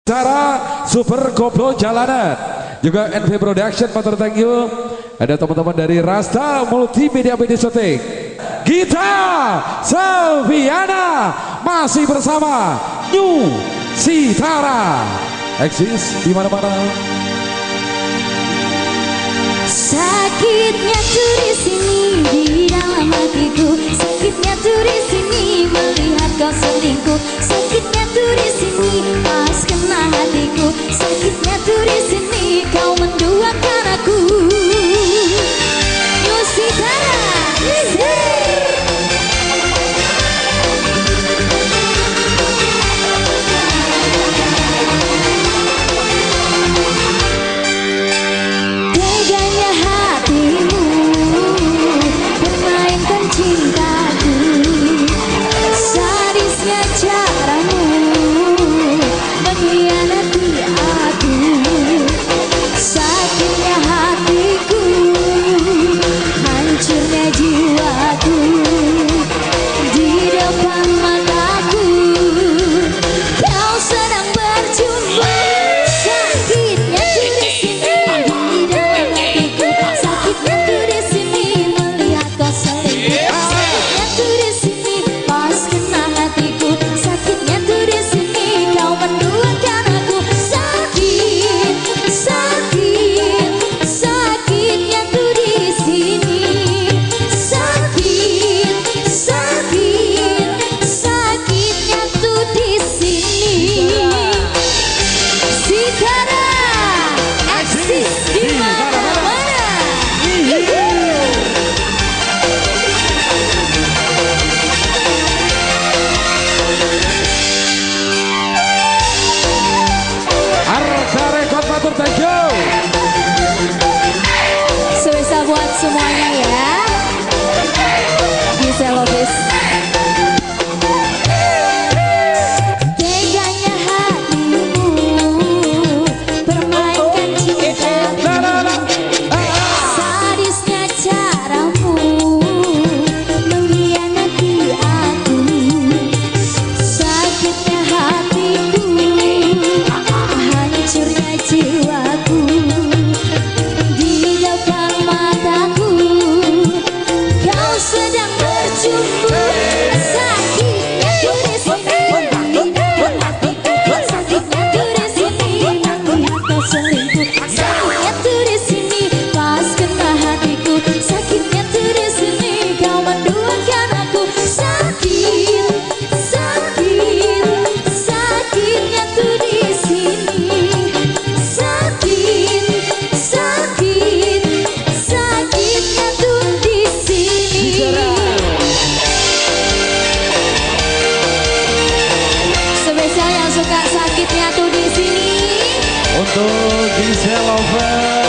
Cara Super Koplo Jalanan, juga NV Production, motor thank you. Ada teman-teman dari Rasta Multimedia Media Shooting, Gita Selviana masih bersama New Sitara, eksis di mana-mana. Sakitnya tuh di sini di dalam hatiku, sakitnya tuh di sini melihat kau selingkuh, sakitnya tuh di sini pas kena hatiku, sakitnya tuh di sini kau menduakan aku. Nusitara, teganya hatimu permainkan cintaku, sadisnya caramu mengkhianati aku, sakitnya hatiku, hancurnya jiwaku, di depan mataku kau sedang berjumpa, sakitnya tuh di sini di dalam hatiku, sakitnya tuh di sini melihat kau selingkuh, sakitnya tuh di sini pas kena hatiku, sakitnya tuh di sini kau menduakan aku, sakit, sakit, sakitnya tuh di sini, sakit, sakit, sakitnya tuh di sini. Sitara eksis di mana-mana. Arta Rekod motor thank you. Spesial buat semuanya ya. Gisel Lopez. Teganya hatimu permainkan cintaku, sadisnya caramu mengkhianati aku, sakitnya hatiku, hancurnya jiwaku, di depan mataku kau sedang berjumpa, sakitnya tuh di sini di dalam hatiku, sakitnya tuh di sini melihat kau selingkuh, sakitnya tuh di sini pas kena hatiku, sakitnya tuh di sini kau menduakan aku, sakit, sakit, sakitnya tuh di sini, sakit, sakit, sakitnya tuh di sini. Spesial yang suka sakitnya tuh di sini. Untuk Gisel Lover.